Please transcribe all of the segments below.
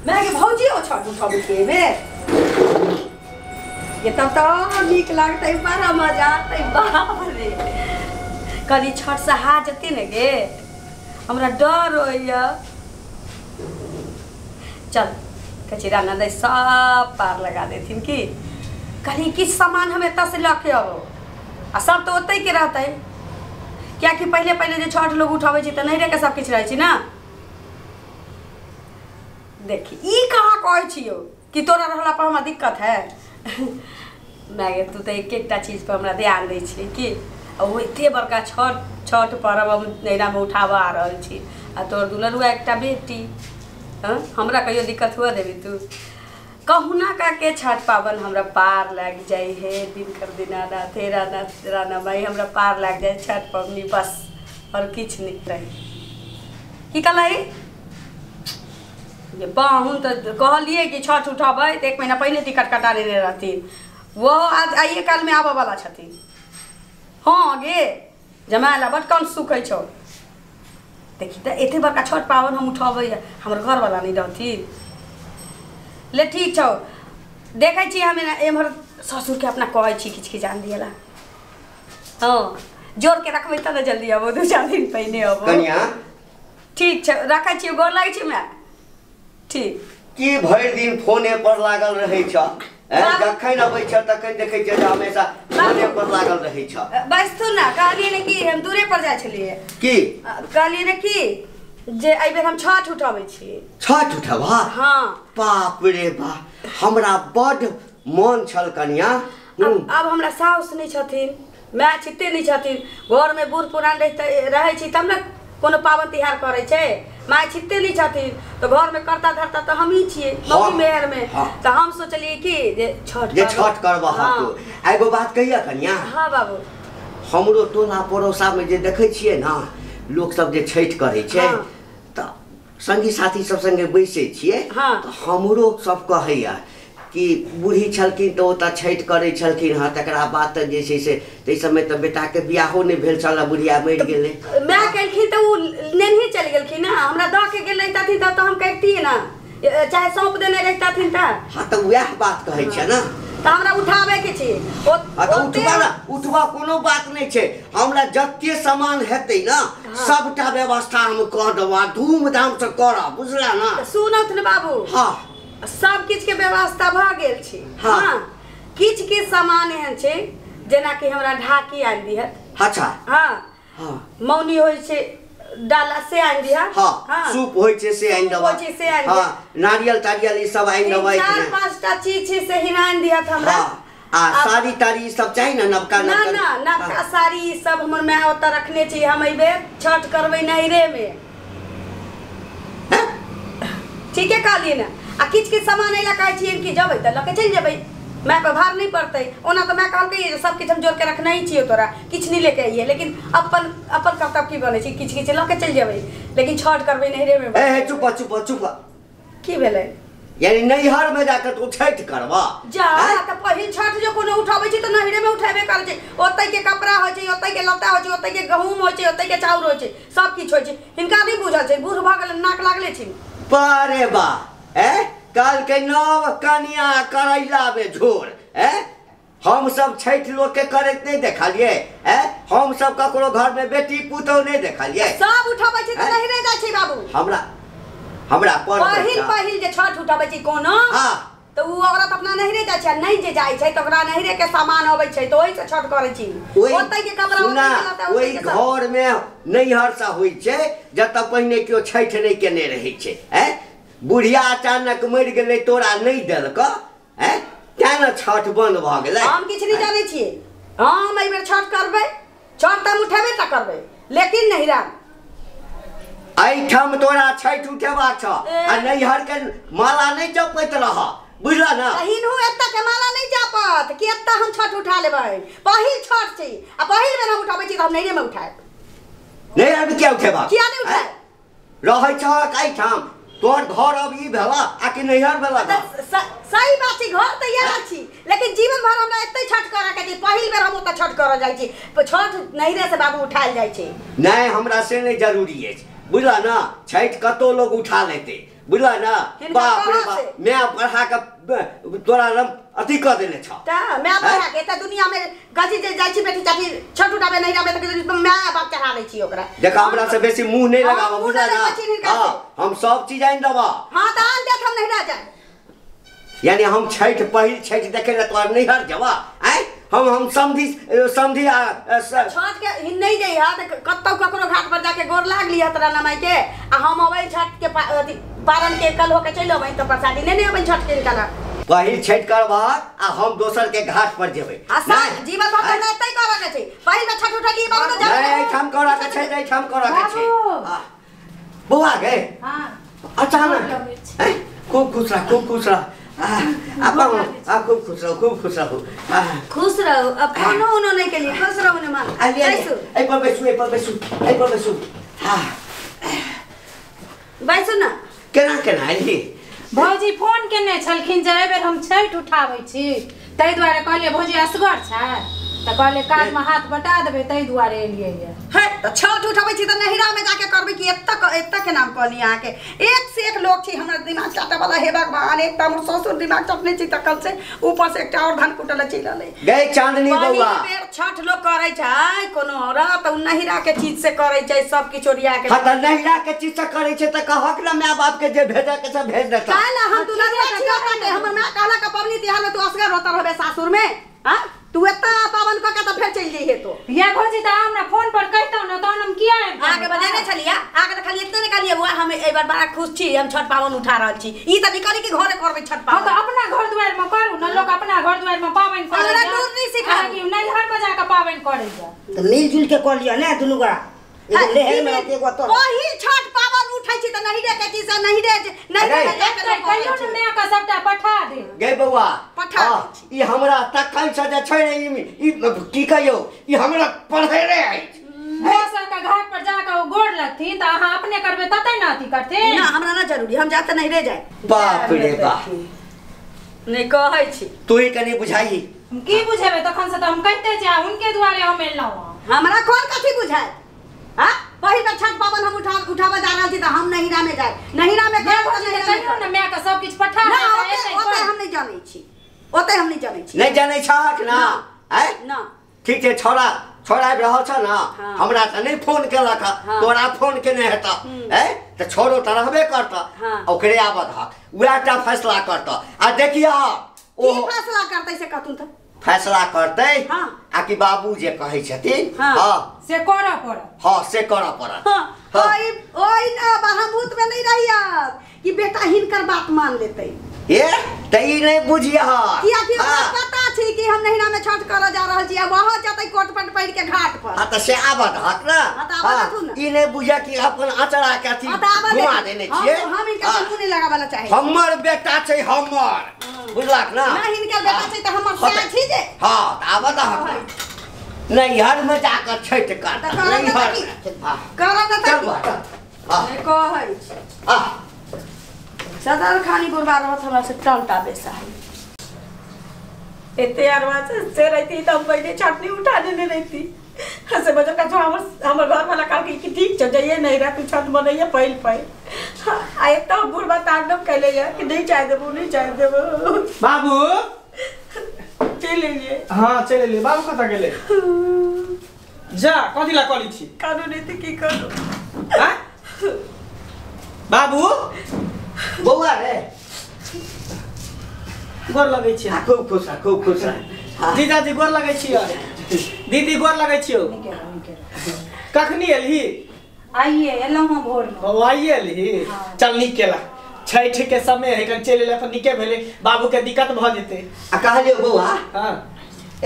मैं के भौजी हो छठ उठाबे के में ये तब तो नीक लागतै बड़ा मजा आतै बाप रे कनी छठ से हाथ जते ने गे हमरा डर होइया चल कचरा न दे सब पार लगा देथिन की कहीं किस सामान हम एत से लके अबो आ सब तो ओतै के रहतै क्या कि पहले पहले जे छठ लोग उठाबै छी त नहिरे के सब किछ रहै छी ना देखी ई कहाँ कहै छियो कि तोरा रहला पर हमरा दिक्कत है मैं तू तो एक एकटा चीज पर हमरा ध्यान दै छी कि ओ एते बड़का छठ पर्व हम नैरा में उठावा आ रहल छी आ तोर दुलरुआ एकटा बेटी हमरा कहियो दिक्कत हुआ देवी तू कहुना का के छठ पावन हमरा पार लग जाए है दिन कर दिना ना तेरा ना तेरा ना भाई हमरा पार लग जाए छठ पवनी बस और किछ नहीं रही की कहलाई ये पाहुन तो कहलिए कि छठ उठाबै तो 1 महीना पहले टिकट कटा लेने रहती वो आज आइए काल में आबे वाला छथी हाँ गे जमाला बट कौन सुखै छौ देखी तो एते बड़का छठ पावन हम उठाबै हमर घर वाला नहीं रहती ले ठीक छौ देखै छी हम एमहर ससुर के अपना कहै छी किछ जान दियला हाँ जोर के रखबै त जल्दी आबो 2-4 दिन पहले आबो कन्या ठीक छ रखै छी गोर लागै छी मैं ठीक की भरि दिन फोने पर लागल रहै छ जखन अबै छ तखन देखै छ हमेशा फोने पर लागल रहै छ बस तू ना कहलिए ने कि हम दूरे पर जाय छलिए की कहलिए ने कि जे आई बेर हम छठ उठाबै छी छठ उठाबा हां बाप रे बा हमरा बड मन छल कन्या अब हमरा साउस नहीं छथिन मैं छिते नहीं छथिन घर में बूढ़ पुरान रहै छी तब ना कोनो पावन तिहार करे छै माय छिते नहीं छथिन तो घर में करता धरता तो हम ही छिए मम्मी मेहर में तो हम सोचलिए कि जे छठ करबा तो एगो बात कहिया कन्या हां बाबू हमरो टोला पड़ोसा में जे देखै छिए ना लोग सब जे छठ करे छै त संगी साथी सब संगे बैसे छिए तो हमरो सब कहैया कि बूढ़ी छलखिन तो ओता छठ करे छलखिन हां तकरा बाद त जे छै से तै समय त बेटा के बियाहो नहीं भेल छला बुढ़िया मर गेले मैं कहलखिन तो नेनही चल गेलखिन ना हमरा द के गेल रहतथिन त हम कहतिए ना चाहे सौंप देने रहतथिन त हां त वह बात कहै छै ना त हमरा उठाबे के छै उठवा कोनो बात नहीं छै हमरा जत्ते सामान हेतै ना सबटा व्यवस्था हम क देबा धूमधाम से करब बुझला ना सुनत ने बाबू हां सब किछ के व्यवस्था भ गेल छै हां किछ के सामान एहन छै जेना कि हमरा ढाकी आन दिहत अच्छा हां हां मौनी होय छै डाला से आन दिहा हां सूप होय छै से आन देबा होय छै से आन हां नारियल तारियल ई सब आन देबा 4-5टा चीज छै से हिनान दिहत हमरा आ साड़ी तारी सब चाहिए ना नवका नवका साड़ी सब हमर माय ओत रखने छी हम एबे छठ करबै नहिरे में ठीक है कहलिए ना आ किछ के सामान एला कहै छी कि जबै त लके चल जेबै मैं पे भार नहीं पड़तै ओना तो मैं कहल के सब किछ हम जोड़ के रखना ही छिए तोरा किछ नहीं लेके आइए लेकिन अपन कर्तव्य की बने छी किछ लके चल जेबै लेकिन छठ करबै नहिरे में ए चुप की भेलै यानी नैहर में जाकर तू छठ करबा जा त पहिल छठ जो कोनो उठाबै छी त नहिरे में उठाबे करे छै ओतै के कपड़ा होय छै ओतै के लत्ता होय छै ओतै के गहूम होय छै ओतै के चाउर होय छै सब किछ होय छै हिनका नहीं बुझल छै बूढ़ भ गेल नाक लागले छी पारे बा कल के नव कन्या करैला में झोर हम सब छठ लोग के करत नहीं देखलिए हम सब ककरो घर में बेटी पुतौ नहीं देखलिए सब उठाबै छै त नहीं रह जाय छै बाबू हमरा पहिल जे छठ उठाबै छै कोनो हां तो उ औरत अपना नहिरे जाय छै नहीं जे जाय छै त ओकरा नहिरे के सामान होबै छै तो ओहि से छठ करै छी ओतै के कपड़ा ओहि घर में नैहर सा होई छै जत पहिने कियो छठ नहीं केने रहै छै बुढ़िया अचानक मर गेलै तोरा नहीं देलक क्या ना छठ बंद भ गेलै हम किछ नहीं जानै छियै हम एहि बेर छठ करबै छठ त उठेबे त करबै लेकिन नहिरा एहिठाम तोरा छठ उठेबा छ आ नैहर के माला नहीं जपैत रह बुझला ना हिनहु एत्ता के माला नहीं जापत कि एत्ता हम छठ उठा लेबै पहिल छठ छै आ पहिल बेर हम उठाबै छी त हम नहिरे में उठाएब नैहर में क्या उठेबा किया नहीं उठाएब रहै छ एहिठाम तोर घर अब ई भेला आ कि नैहर भेला सही बात छै घर त यार छी लेकिन जीवन भर हमरा एत्ते छठ करा के छी पहिल बेर हम ओत छठ कर जाय छी छठ नहिरे से बाबू उठाल जाय छै नहीं हमरा से नहीं जरूरी है बुझला ना छठ कतो लोग उठा लेते बुझला ना बाप रे बाप मैं पढ़ा के तोरा रम अथी कर देने छ ता मैं पढ़ा के त दुनिया में गजी जे जाई छी बेटी चाची छठ उठाबे नहीं रहबे त मैं बाप चढ़ा दै छी ओकरा देखा हमरा से बेसी मुंह नहीं लगावा बुझला ना हां हम सब चीज आइन दबा हां त आन देख हम नहीं रह जाए यानी हम छठ पहिल छठ देखे ला तोर नहीं हर जवा हैं हम समझी छठ के नहीं दे हा त कत्तो ककरो घाट पर जाके गोर लाग लिया तोरा नमाई के आ हम अबै छठ के पारण के कल होके चल अबै त प्रसादी नहीं अबै छठ के निकाला पहिल छठ करबा आ हम दोसर के घाट पर जेबै नहीं जीवन भर त एतै करऽ के छै पहिल में छठ उठली बाबू त जाओ नहीं हम करऽ के छै नहीं हम करऽ के छै बुआ गए हां अचानक खूब खुश रह आप खूब खुश रहो खुश रहो अब खानो उनो नहीं के लिए खुश रहो ने मां आई पर बैसू हां बैसू ना केना आई भौजी फोन केने छलखिन जे एबेर हम छठ उठाबै छी तै दुआरे कहलिए भौजी असगर छै त कहले काज में हाथ बटा देबे तै दुआरे एलिए है त छठ उठाबै छी त नहिरा में जाके करबै कि एत्ता के नाम कहली यहां के एक से एक लोग छी हमरा दिमाग चाटे वाला हे भगवान एक त हमर ससुर दिमाग चटने छी त कल से ऊपर से एकटा और धान कुटल चिलले गए चांदनी बौआ बेर छठ लोग करे छै कोनो औरत उ नहिरा के चीज से करे छै सब की चोरिया के त नहिरा के चीज से करे छै त कहक ना माय बाप के जे भेजे के से भेज देता काहे हम तू नहिरा छिया काटे हमर मां कहला का पबनी तिहार में तू असगर होता रहबे सासुर में हां तू एत्ता पावन क के त फेर चल जइहे तो या भौजी त हमरा फोन पर कहतौ न त हम किया आगे बजाने छलिया आगे त खाली इतने निकालिए बुआ हम ए बार बड़ा खुश छी हम छठ पावन उठा रहल छी ई त निकली कि घरे करबे छठ पावन त अपना घर द्वार में करू न लोग अपना घर द्वार में पावन करे हमरा दूर नहीं सिखा कि नहीं घर में जाके पावन करे जा त मिलजुल के कर लिया ना दुनु गोरा लेहल में के गो तो वही छठ पावन उठै छी त नहीं रे के चीज नहीं रे जाके कहियो न मैं का सबटा पठा दे गे बौआ पठा ई हमरा तखन से जे छै ई की कहियो ई हमरा पढ़े रे आई दोसर का घाट पर जाके गोड़ लगथी त अहाँ अपने करबे ततै न अथी करथे ना हमरा ना जरूरी हम जाते नहीं रे जाए बाप रे बाप नहीं कहै छी तू ही कनी बुझाई हम की बुझेबे तखन से त हम कहते जा उनके द्वारे हम एलौ हमरा कोन कथि बुझाय हां पहिल में छठ पावन हम उठावा जा रहल छी त हम नहिरा में जाए नहिरा में गए त कहियो न मैं का सब कुछ पठा दे ओते हम नहीं जानै छी ओते हम नहीं जानै छी नहीं जानै छक ना हैं ना ठीक छै छोड़ा रहल छ ना हमरा त नहीं फोन केलक तोरा फोन केने हेता हैं त छोड़ो त रहबे करता ओकरे आबद हक उएहटा फैसला करता आ देखिया की फैसला करतै से कहतू त फैसला करते आ कि बाबू जे कहै छथिन हां से करऽ पड़ हां से करऽ पड़त ओइ ना बहाभूत में नहीं रहिया कि बेटा हिनकर बात मान लेतै ए त ई नहीं बुझिया किया कि पता छी कि हम नहिरा में छठ करऽ जा रहल छी वहां जतै कोट पट पहिर के घाट पर हां त से आबद हक ना ई नहीं बुझिया कि अपन आचरा के अथी घुमा देने छिए हम इनका मुंह नहीं लगावला चाहे हमर बेटा छै हमर बुझलक ना ना हिनकर बेटा छै त हमर से छी जे हां त आबद हक नहीं हर में जाकर छठ कर नहीं हर करब त हां कहै छी हां सदर खानी बुरबा रहत हमरा से टलटा बेसाही एते अरवा से रहती त पहले चटनी उठा देने रहती हसे बजो का जो हमर घर वाला कहल कि ठीक छ जाइए नहीं रा तू छठ बनइए पहिल आ एक तो बुरबा तांडव कैले जा कि नहीं चाहे देबो बाबू चले लिए हां चले लिए बाबू कता गेले जा कथि ला कली छी कानून नीति की करू हां बाबू बौआ रे गोर लगै छी खूब खुश जीजाजी गोर लगै छी दीदी गोर लगै छी कखनी एलही आइए एलौ हम भोर में ओ आइए एलही चल नीक केला छठ के समय है कन चले ले त निके भेले बाबू के दिक्कत भ जेते आ कहलियो बौआ हां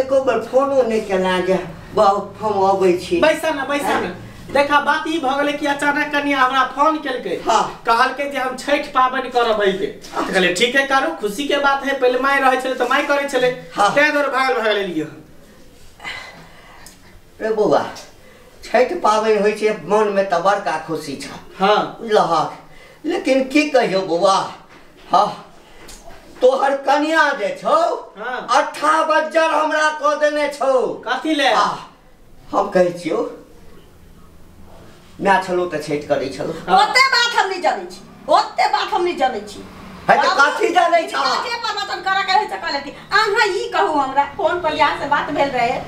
एको बार फोनो नहीं केला जे बाबू हम आबै छी बैसा ना देखा बात ई भ गेले कि अचानक कनिया हमरा फोन केलके कहल के जे हम छठ पावन करबै के कहले ठीक है करू खुशी के बात है पहले माय रहे छले त माय करे छले ते दर भागल लियो रे बौआ छठ पावन होय छै मन में त बड़का खुशी छ हां लहक लेकिन की कहियो बौआ हां तोहर कन्या जे छौ 18 बज्जर हमरा क देने छौ कथि ले हम कहै छियो मैं छलो त छठ करै छलो ओते बात हम नहीं जानै छी ओते बात हम नहीं जानै छी है तो काठी जानै छ जे परिवर्तन करा के है कहले कि अहाँ ई कहू हमरा फोन पर यहाँ से बात भेल रहे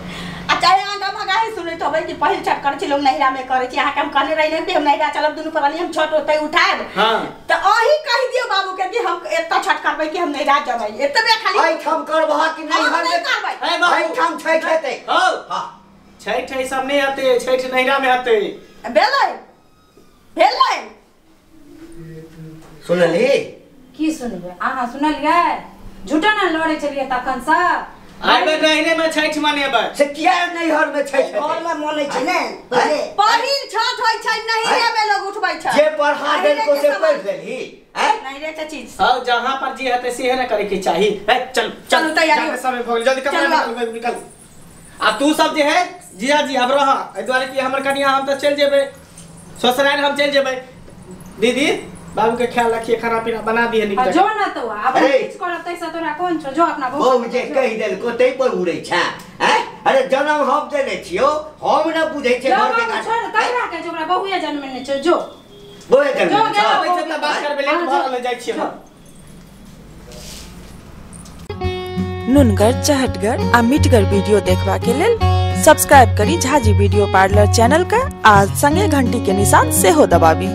आ चाहे आगा मगा ही सुनैत होबै कि पहिल छठ करै छी लोग नहिरा में करै छी अहाँ के हम कहने रही नहीं हम नहिरा चलब दुनू पर हम छठ होतै उठाएब हां त अही कहि दियौ बाबू के कि हम एत छठ करबै कि हम नहिरा जबै एतबे खाली आई हम करबा कि नहीं हम करबै ए बाबू आई हम छठ हेतै हां हां छठ है सब नहीं आते छठ नहिरा में आते भेलै सुनली की सुनबे अहाँ सुनलियै झूठा ना लड़े चलिए तखन से आइबे नहिरे में छठ मनेबै से किया नहीं हर में छठ घर में मनै छै ने पहिले पहिल छठ होय छै नहिरे में लोग उठबै छै जे पढ़ा देल को से पढ़ लेली हैं नहिरे के चीज और जहां पर जी हते से ना करे के चाहिए ए चल चल तैयारी समय भोग जल्दी कपड़ा निकल आ तू सब जे है जिया जी अब रह ए द्वारे कि हमर कनिया हम त चल जेबै ससुराल हम चल जेबै दीदी बाबू के ख्याल रखिए खाना पीना बना दिए निक जो ना तो अब किछ करतै से तोरा कोन छो जो अपना बहु जे कहि देल को तै पर उड़ै छै हैं अरे जन्म हम देने छियो हम न बुझै छै घर के काज छोड़ ककरा के जोकरा बहुए जन्म ने छो जो बोए जन्म जो छ ओइ से त बात करबे लेट भर ले जाय छियै नुनगर चहटगर आ मिटगर वीडियो देखबा के लेल सब्सक्राइब करी झाजी वीडियो पार्लर चैनल का आ संगे घंटी के निशान से हो दबाबी।